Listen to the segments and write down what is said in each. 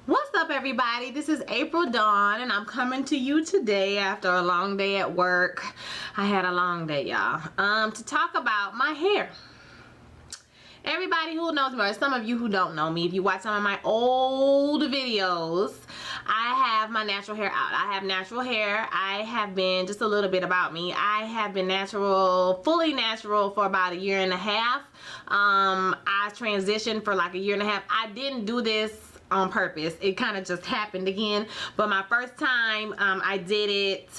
What's up, everybody? This is April Dawn, and I'm coming to you today after a long day at work. I had a long day, y'all, to talk about my hair. Everybody who knows me, or some of you who don't know me, if you watch some of my old videos, I have my natural hair out. I have natural hair. I have been, just a little bit about me, I have been natural, fully natural for about 1.5 years. I transitioned for like 1.5 years. I didn't do this on purpose. It kind of just happened again. But my first time I did it,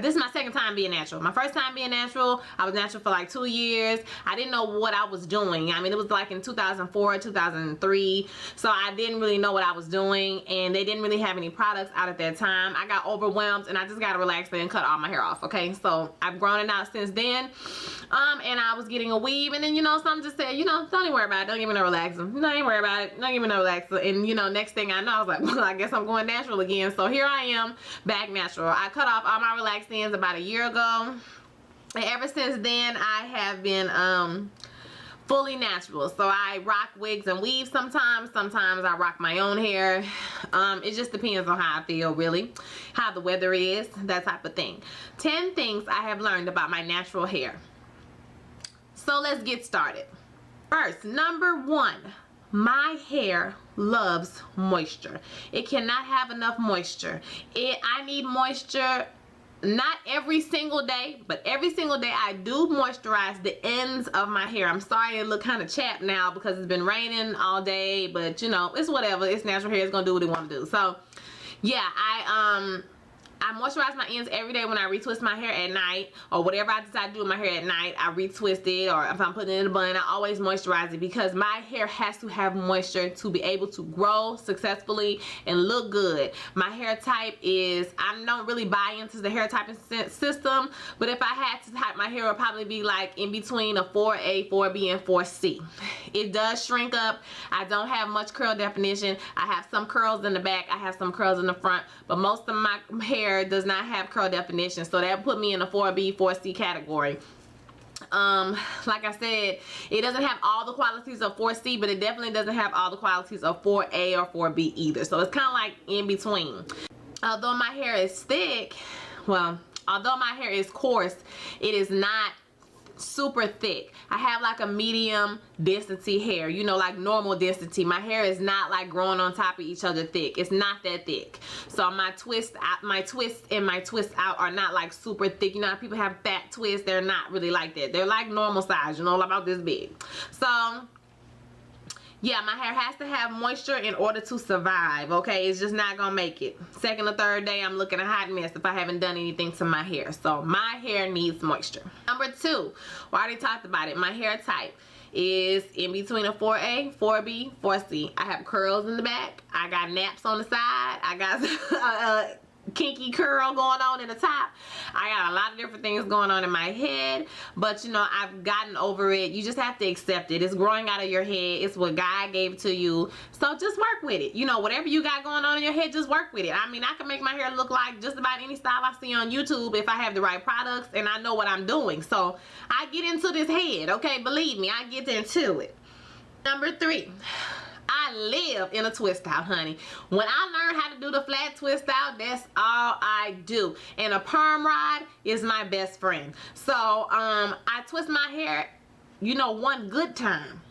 this is my second time being natural. My first time being natural, I was natural for like 2 years. I didn't know what I was doing. I mean, it was like in 2004, 2003. So I didn't really know what I was doing, and they didn't really have any products out at that time. I got overwhelmed, and I just got to relax and cut all my hair off, okay? So I've grown it out since then. And I was getting a weave, and then, you know, some just said, you know, don't even worry about it. Don't give me no relaxer. Don't even worry about it. Don't give me no relaxer. And, you know, next thing I know, I was like, well, I guess I'm going natural again. So here I am, back natural. I cut off all my relaxed ends about 1 year ago, and ever since then I have been fully natural. So I rock wigs and weaves sometimes. Sometimes I rock my own hair. It just depends on how I feel, really, how the weather is, that type of thing. 10 things I have learned about my natural hair. So let's get started. First, number 1, my hair loves moisture. It cannot have enough moisture. I need moisture, not every single day, but every single day I do moisturize the ends of my hair. I'm sorry it look kind of chapped now because it's been raining all day, but you know, it's whatever. It's natural hair. It's gonna do what it want to do. So yeah, I moisturize my ends every day when I retwist my hair at night, or whatever I decide to do with my hair at night, I retwist it, or if I'm putting it in a bun, I always moisturize it because my hair has to have moisture to be able to grow successfully and look good. My hair type is, I don't really buy into the hair typing system, but if I had to type my hair, it would probably be like in between a 4A, 4B, and 4C. It does shrink up. I don't have much curl definition. I have some curls in the back, I have some curls in the front, but most of my hair does not have curl definition, so that put me in a 4B, 4C category. Like I said, it doesn't have all the qualities of 4C, but it definitely doesn't have all the qualities of 4A or 4B either, so it's kind of like in between. Although my hair is thick, well, although my hair is coarse, it is not super thick. I have like a medium density hair, you know, like normal density. My hair is not like growing on top of each other thick. It's not that thick. So my twist and my twist out are not like super thick. You know how people have fat twists? They're not really like that. They're like normal size, you know, about this big. So yeah, my hair has to have moisture in order to survive, okay? It's just not gonna make it. Second or third day, I'm looking a hot mess if I haven't done anything to my hair. So my hair needs moisture. Number 2, we already talked about it. My hair type is in between a 4A, 4B, 4C. I have curls in the back. I got naps on the side. I got kinky curl going on in the top. I got a lot of different things going on in my head, but you know, I've gotten over it. You just have to accept it. It's growing out of your head. It's what God gave to you, so just work with it. You know, whatever you got going on in your head, just work with it. I mean, I can make my hair look like just about any style I see on YouTube if I have the right products and I know what I'm doing. So I get into this head, okay? Believe me, I get into it. Number 3, I live in a twist out, honey. When I learned how to do the flat twist out, that's all I do. And a perm rod is my best friend. So I twist my hair, you know, one good time,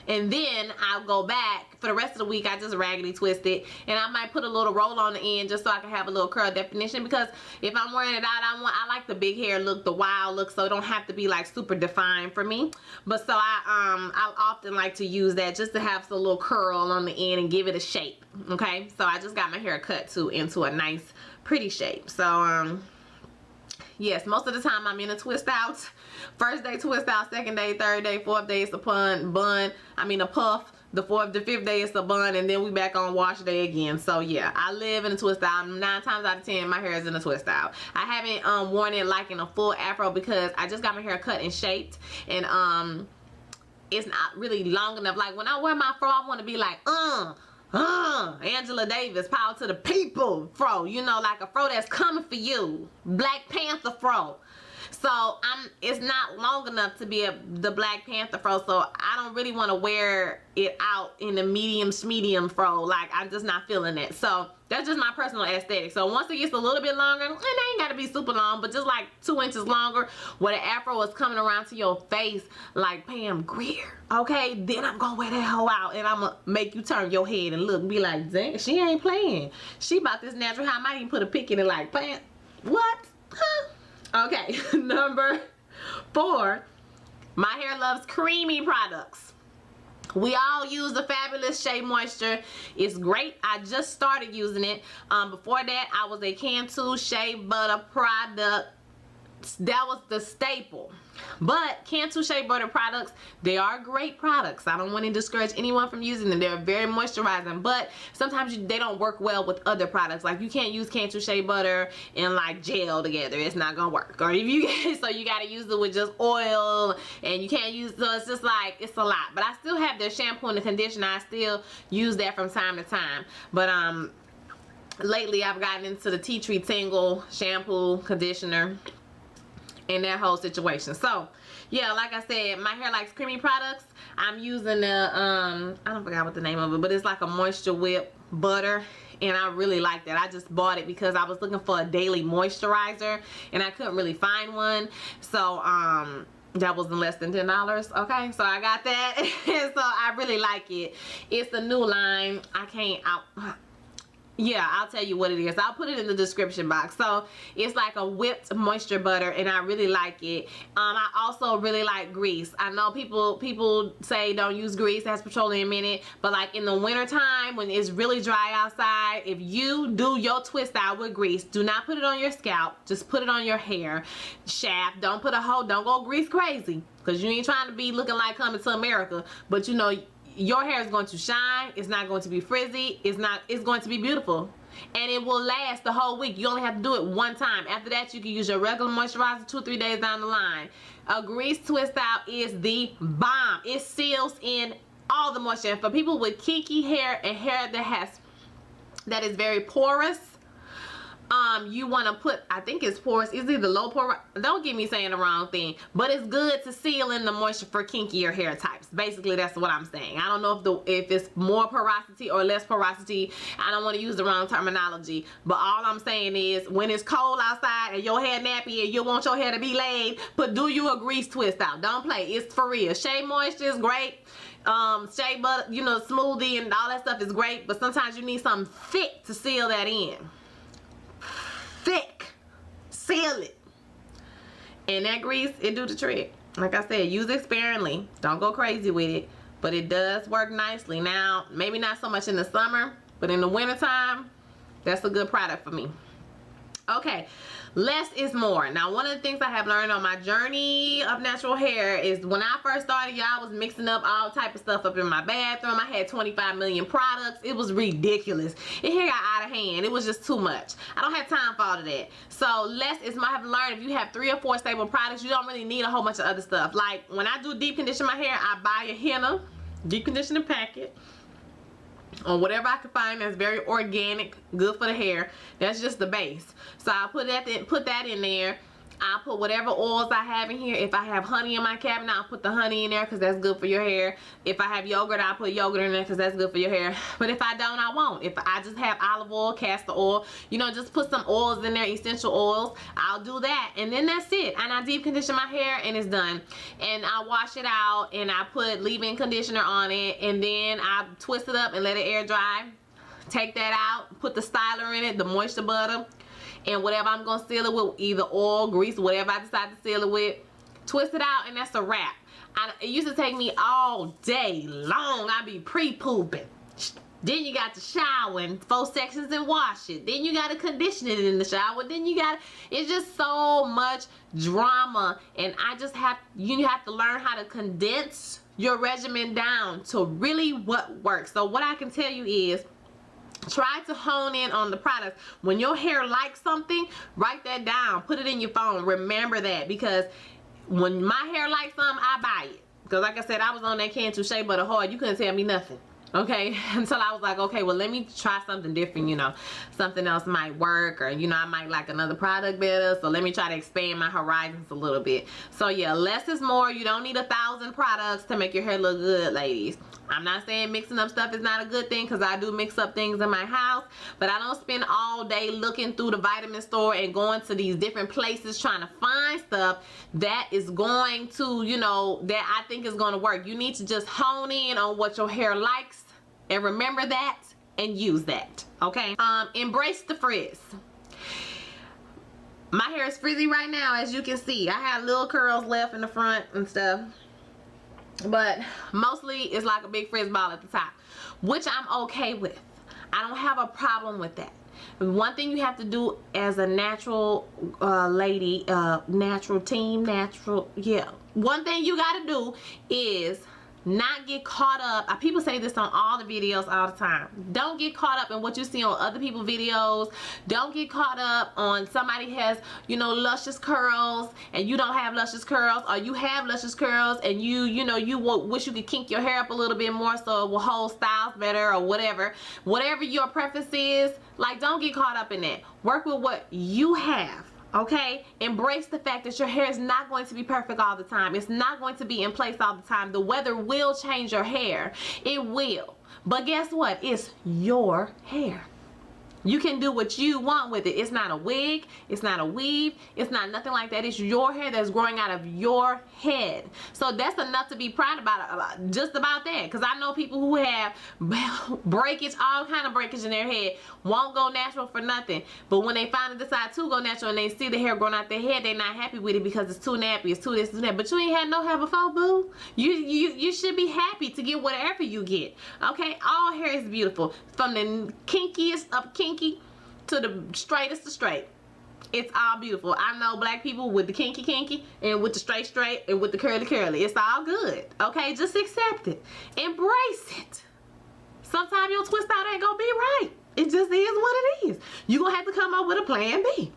and then I'll go back for the rest of the week. I just raggedy twist it, and I might put a little roll on the end just so I can have a little curl definition, because if I'm wearing it out, I like the big hair look, the wild look, so it don't have to be like super defined for me. But so I often like to use that just to have some little curl on the end and give it a shape. Okay, so I just got my hair cut too into a nice pretty shape. So yes, most of the time I'm in a twist out. First day twist out, second day, third day, fourth day it's a a puff. The 4th to 5th day it's a bun, and then we back on wash day again. So yeah, I live in a twist out. 9 times out of 10 my hair is in a twist out. I haven't worn it like in a full afro because I just got my hair cut and shaped, and it's not really long enough. Like when I wear my fro, I want to be like Angela Davis, power to the people fro, you know, like a fro that's coming for you, Black Panther fro. So it's not long enough to be the Black Panther fro, so I don't really want to wear it out in the medium fro. Like, I'm just not feeling it. So that's just my personal aesthetic. So once it gets a little bit longer, and it ain't got to be super long, but just like 2 inches longer, where the afro is coming around to your face like Pam Grier, okay, then I'm gonna wear that hoe out, and I'm gonna make you turn your head and look, be like, dang, she ain't playing. She about this natural hair. I might even put a pic in it like, Pam, what? Huh? Okay, number 4, my hair loves creamy products. We all use the fabulous Shea Moisture. It's great. I just started using it. Before that, I was a Cantu Shea Butter product. That was the staple. But Cantu Shea Butter products, they are great products. I don't want to discourage anyone from using them. They're very moisturizing, but sometimes they don't work well with other products. Like, you can't use Cantu Shea Butter and like gel together. It's not gonna work. Or if you so you gotta use it with just oil, and you can't use, so it's just like, it's a lot. But I still have their shampoo and the conditioner. I still use that from time to time. But lately I've gotten into the Tea Tree Tingle shampoo, conditioner, in that whole situation. So yeah, like I said, my hair likes creamy products. I'm using the I don't forget what the name of it, but it's like a Moisture Whip butter, and I really like that. I just bought it because I was looking for a daily moisturizer and I couldn't really find one. So that was less than $10. Okay, so I got that. And so I really like it. It's a new line. Yeah, I'll tell you what it is. I'll put it in the description box. So it's like a whipped moisture butter, and I really like it. I also really like grease. I know people say don't use grease, it has petroleum in it, but like in the winter time when it's really dry outside, if you do your twist out with grease, do not put it on your scalp, just put it on your hair shaft. Don't go grease crazy, because you ain't trying to be looking like Coming to America, but you know, your hair is going to shine. It's not going to be frizzy. It's going to be beautiful, and it will last the whole week. You only have to do it one time. After that, you can use your regular moisturizer 2-3 days down the line. A grease twist out is the bomb. It seals in all the moisture. And for people with kinky hair and hair that is very porous, you want to put, I think it's porous, it's either low porous, don't get me saying the wrong thing, but it's good to seal in the moisture for kinkier hair types. Basically, that's what I'm saying. I don't know if it's more porosity or less porosity. I don't want to use the wrong terminology, but all I'm saying is, when it's cold outside and your hair nappy and you want your hair to be laid, do you a grease twist out. Don't play. It's for real. Shea Moisture is great. Shea Butter, you know, smoothie and all that stuff is great, but sometimes you need something thick to seal that in. Thick, seal it, and that grease, it do the trick. Like I said, use it sparingly, don't go crazy with it, but it does work nicely. Now, maybe not so much in the summer, but in the winter time, that's a good product for me. Okay, less is more. Now, one of the things I have learned on my journey of natural hair is, when I first started, y'all, I was mixing up all type of stuff up in my bathroom. I had 25 million products. It was ridiculous. It hair got out of hand. It was just too much. I don't have time for all of that. So less is more. I have learned, if you have 3 or 4 stable products, you don't really need a whole bunch of other stuff. Like, when I do deep condition my hair, I buy a henna deep conditioner packet, or whatever I can find that's very organic, good for the hair. That's just the base. So I'll put that in there. I'll put whatever oils I have in here. If I have honey in my cabinet, I'll put the honey in there because that's good for your hair. If I have yogurt, I'll put yogurt in there because that's good for your hair. But if I don't, I won't. If I just have olive oil, castor oil, you know, just put some oils in there, essential oils, I'll do that. And then that's it. And I deep condition my hair and it's done. And I wash it out and I put leave-in conditioner on it, and then I twist it up and let it air dry. Take that out, put the styler in it, the moisture butter, and whatever I'm gonna seal it with, either oil, grease, whatever I decide to seal it with, twist it out, and that's a wrap. It used to take me all day long. I'd be pre-pooping. Then you got to shower in 4 sections and wash it. Then you got to condition it in the shower. Then you got, it's just so much drama, and you have to learn how to condense your regimen down to really what works. So what I can tell you is, try to hone in on the products. When your hair likes something, write that down. Put it in your phone. Remember that, because when my hair likes something, I buy it. Because like I said, I was on that Cantu Shea Butter hard. You couldn't tell me nothing. Okay, until I was like, okay, well, let me try something different, you know, something else might work, or, you know, I might like another product better, so let me try to expand my horizons a little bit. So yeah, less is more. You don't need 1,000 products to make your hair look good, ladies. I'm not saying mixing up stuff is not a good thing, because I do mix up things in my house, but I don't spend all day looking through the vitamin store and going to these different places trying to find stuff that is going to, you know, that I think is going to work. You need to just hone in on what your hair likes and remember that and use that. Okay, embrace the frizz. My hair is frizzy right now, as you can see. I have little curls left in the front and stuff, but mostly it's like a big frizz ball at the top, which I'm okay with. I don't have a problem with that. One thing you have to do as a natural lady, natural team, natural, yeah. One thing you got to do is not get caught up. People say this on all the videos all the time. Don't get caught up in what you see on other people's videos. Don't get caught up on somebody has, you know, luscious curls and you don't have luscious curls, or you have luscious curls and you know, you wish you could kink your hair up a little bit more so it will hold styles better, or whatever your preference is. Like, don't get caught up in that. Work with what you have. Okay, embrace the fact that your hair is not going to be perfect all the time. It's not going to be in place all the time. The weather will change your hair. It will. But guess what? It's your hair. You can do what you want with it. It's not a wig. It's not a weave. It's not nothing like that. It's your hair that's growing out of your head. So that's enough to be proud about, just about that. Because I know people who have breakage, all kind of breakage in their head, won't go natural for nothing. But when they finally decide to go natural and they see the hair growing out their head, they're not happy with it because it's too nappy, it's too this and that. But you ain't had no hair before, boo. You should be happy to get whatever you get. Okay, all hair is beautiful. From the kinkiest of kinky to the straightest of straight. It's all beautiful. I know black people with the kinky and with the straight and with the curly. It's all good. Okay, just accept it. Embrace it. Sometimes your twist out ain't gonna be right. It just is what it is. You're gonna have to come up with a plan B.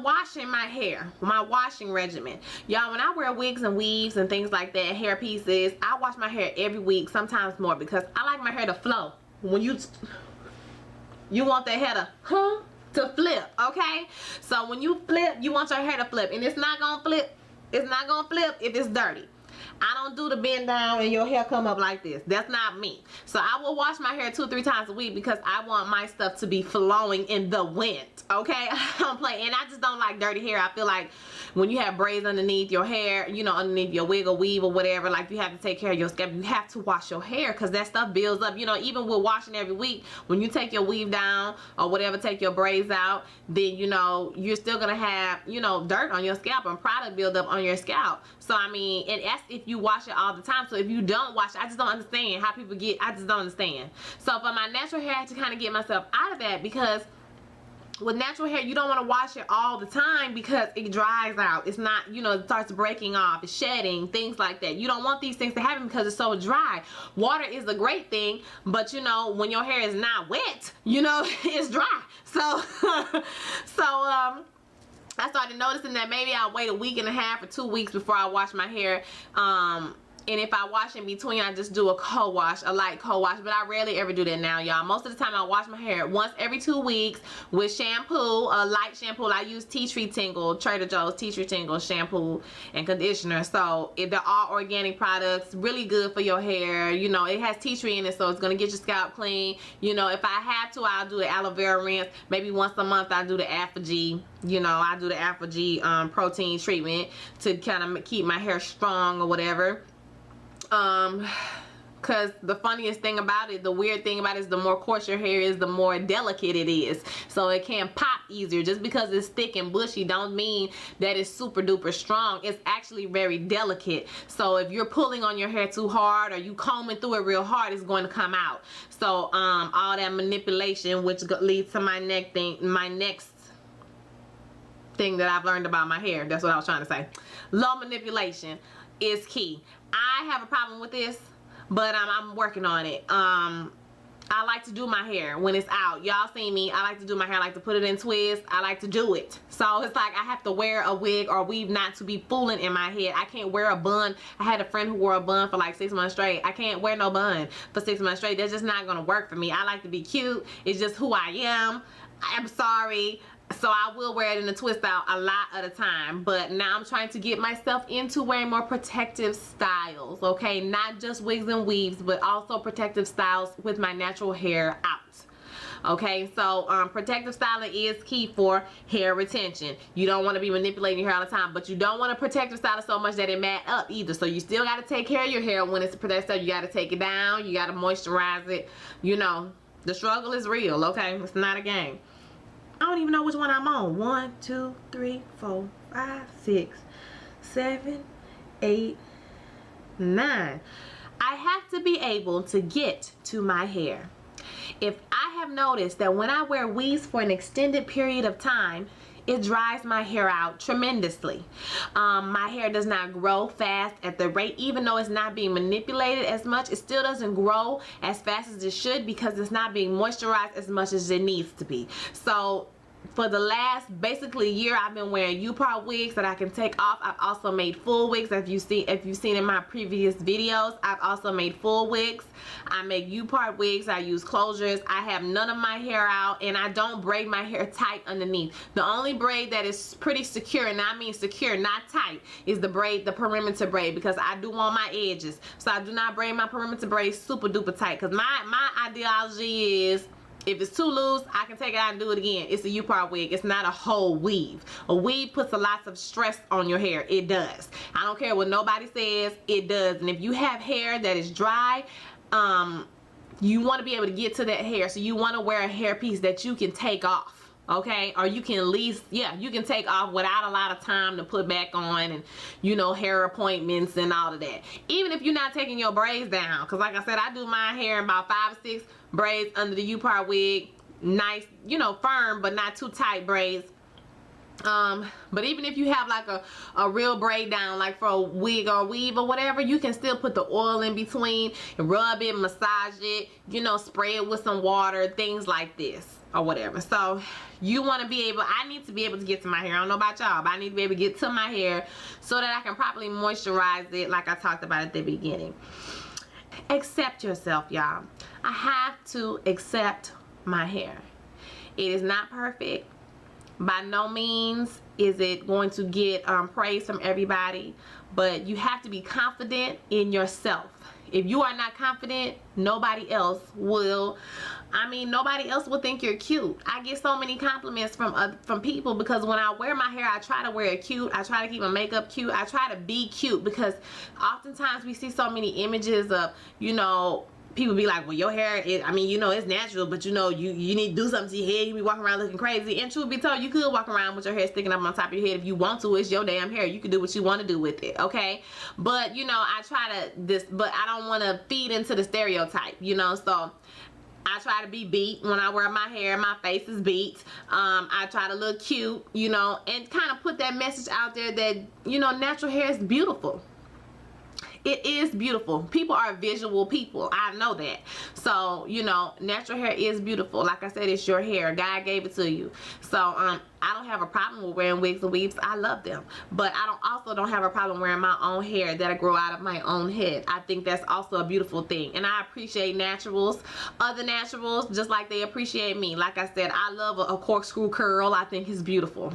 Washing my hair, my washing regimen. Y'all, when I wear wigs and weaves and things like that, hair pieces, I wash my hair every week, sometimes more, because I like my hair to flow. When you want that hair to flip, okay? So when you flip, you want your hair to flip, and it's not gonna flip. It's not gonna flip if it's dirty. I don't do the bend down and your hair come up like this. That's not me. So I will wash my hair 2 or 3 times a week because I want my stuff to be flowing in the wind, okay? I don't play, and I just don't like dirty hair. I feel like when you have braids underneath your hair, you know, underneath your wig or weave or whatever, like, you have to take care of your scalp. You have to wash your hair because that stuff builds up. You know, even with washing every week, when you take your weave down or whatever, take your braids out, then, you know, you're still gonna have, you know, dirt on your scalp and product build up on your scalp. So I mean, and that's if you wash it all the time. So if you don't wash it, I just don't understand how people get, I just don't understand. So for my natural hair, I had to kind of get myself out of that, because with natural hair, you don't want to wash it all the time because it dries out. It's not, you know, it starts breaking off, it's shedding, things like that. You don't want these things to happen because it's so dry. Water is a great thing, but you know, when your hair is not wet, you know, it's dry. So I started noticing that maybe I'll wait a week and a half or 2 weeks before I wash my hair. And if I wash in between, I just do a co-wash, a light co-wash. But I rarely ever do that now, y'all. Most of the time, I wash my hair once every 2 weeks with shampoo, a light shampoo. I use Tea Tree Tingle, Trader Joe's Tea Tree Tingle shampoo and conditioner. So they're all organic products, really good for your hair. You know, it has tea tree in it, so it's going to get your scalp clean. You know, if I have to, I'll do the aloe vera rinse. Maybe once a month, I do the Alpha-G. You know, I do the Alpha-G protein treatment to kind of keep my hair strong or whatever. Because the funniest thing about it, the weird thing about it is the more coarse your hair is, the more delicate it is. So it can pop easier. Just because it's thick and bushy don't mean that it's super duper strong. It's actually very delicate. So if you're pulling on your hair too hard or you combing through it real hard, it's going to come out. So all that manipulation, which leads to my next thing that I've learned about my hair. That's what I was trying to say. Low manipulation is key. I have a problem with this, but I'm working on it. I like to do my hair when it's out. Y'all see me. I like to do my hair. I like to put it in twists. I like to do it. So it's like I have to wear a wig or weave not to be fooling in my head. I can't wear a bun. I had a friend who wore a bun for like 6 months straight. I can't wear no bun for 6 months straight. That's just not going to work for me. I like to be cute. It's just who I am. I'm sorry. So I will wear it in a twist out a lot of the time, but now I'm trying to get myself into wearing more protective styles, okay? Not just wigs and weaves, but also protective styles with my natural hair out. Okay, so protective styling is key for hair retention. You don't want to be manipulating your hair all the time, but you don't want to protective style it so much that it mat up either. So you still got to take care of your hair when it's a protective style. You got to take it down. You got to moisturize it. You know, the struggle is real, okay? It's not a game. I don't even know which one I'm on. 1, 2, 3, 4, 5, 6, 7, 8, 9. I have to be able to get to my hair. If I have noticed that when I wear weaves for an extended period of time, it dries my hair out tremendously. My hair does not grow fast at the rate, even though it's not being manipulated as much, it still doesn't grow as fast as it should because it's not being moisturized as much as it needs to be. So for the last basically year, I've been wearing U-part wigs that I can take off. I've also made full wigs. If you've seen in my previous videos, I've also made full wigs. I make U-part wigs. I use closures. I have none of my hair out, and I don't braid my hair tight underneath. The only braid that is pretty secure, and I mean secure, not tight, is the perimeter braid, because I do want my edges. So I do not braid my perimeter braid super duper tight, because my ideology is, if it's too loose, I can take it out and do it again. It's a U-part wig. It's not a whole weave. A weave puts a lot of stress on your hair. It does. I don't care what nobody says. It does. And if you have hair that is dry, you want to be able to get to that hair. So you want to wear a hairpiece that you can take off. Okay, or you can at least, yeah, you can take off without a lot of time to put back on, and you know, hair appointments and all of that. Even if you're not taking your braids down, because like I said, I do my hair in about 5 or 6 braids under the U-part wig. Nice, you know, firm but not too tight braids. But even if you have like a real braid down, like for a wig or weave or whatever, you can still put the oil in between and rub it, massage it, you know, spray it with some water, things like this or whatever. So you want to be able, I need to be able to get to my hair. I don't know about y'all, but I need to be able to get to my hair so that I can properly moisturize it, like I talked about at the beginning. Accept yourself, y'all. I have to accept my hair. It is not perfect. By no means is it going to get praise from everybody, but you have to be confident in yourself. If you are not confident, nobody else will. I mean, nobody else will think you're cute. I get so many compliments from people because when I wear my hair, I try to wear it cute. I try to keep my makeup cute. I try to be cute because oftentimes we see so many images of, you know, people be like, well, your hair is, I mean, you know, it's natural, but you know, you need to do something to your head. You be walking around looking crazy. And truth be told, you could walk around with your hair sticking up on top of your head if you want to. It's your damn hair. You can do what you want to do with it, okay? But, you know, I try to, but I don't want to feed into the stereotype, you know, so I try to be beat when I wear my hair. My face is beat. I try to look cute, you know, and kind of put that message out there that, you know, natural hair is beautiful. It is beautiful. People are visual people. I know that. So, you know, natural hair is beautiful. Like I said, it's your hair. God gave it to you. So, I don't have a problem with wearing wigs and weaves. I love them. But I also don't have a problem wearing my own hair that I grow out of my own head. I think that's also a beautiful thing. And I appreciate naturals, other naturals, just like they appreciate me. Like I said, I love a corkscrew curl. I think it's beautiful.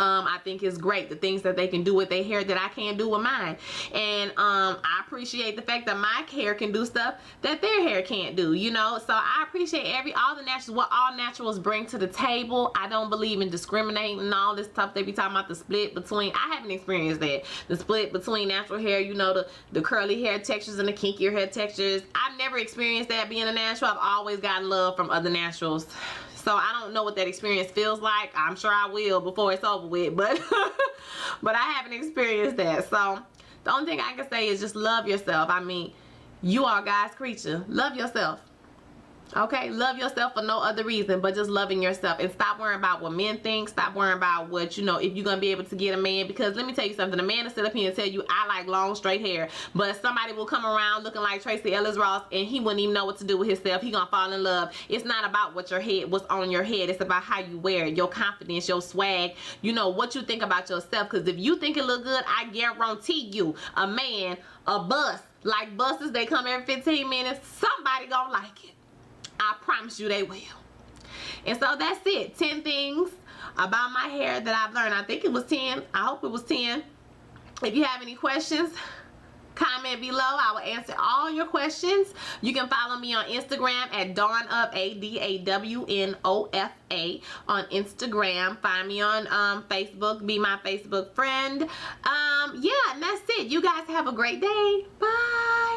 I think it's great, the things that they can do with their hair that I can't do with mine. And I appreciate the fact that my hair can do stuff that their hair can't do, you know. So I appreciate all the naturals, what all naturals bring to the table. I don't believe in discriminating and all this stuff. They be talking about the split between, I haven't experienced that, the split between natural hair, you know, the curly hair textures and the kinkier hair textures. I've never experienced that being a natural. I've always gotten love from other naturals. So I don't know what that experience feels like. I'm sure I will before it's over with, but but I haven't experienced that. So the only thing I can say is just love yourself. I mean, you are God's creature. Love yourself. Okay, love yourself for no other reason but just loving yourself, and stop worrying about what men think. Stop worrying about what, you know, if you're gonna be able to get a man, because let me tell you something, a man will sit up here and tell you I like long straight hair, but somebody will come around looking like Tracy Ellis Ross and he wouldn't even know what to do with himself. He gonna fall in love. It's not about what's on your head. It's about how you wear it, your confidence, your swag, you know, what you think about yourself. Because if you think it look good, I guarantee you a man, a bus, like buses, they come every 15 minutes, somebody gonna like it. I promise you they will. And so that's it. 10 things about my hair that I've learned. I think it was 10. I hope it was 10. If you have any questions, comment below. I will answer all your questions. You can follow me on Instagram at DawnUp, ADAWNOFA on Instagram. Find me on Facebook. Be my Facebook friend. Yeah, and that's it. You guys have a great day. Bye.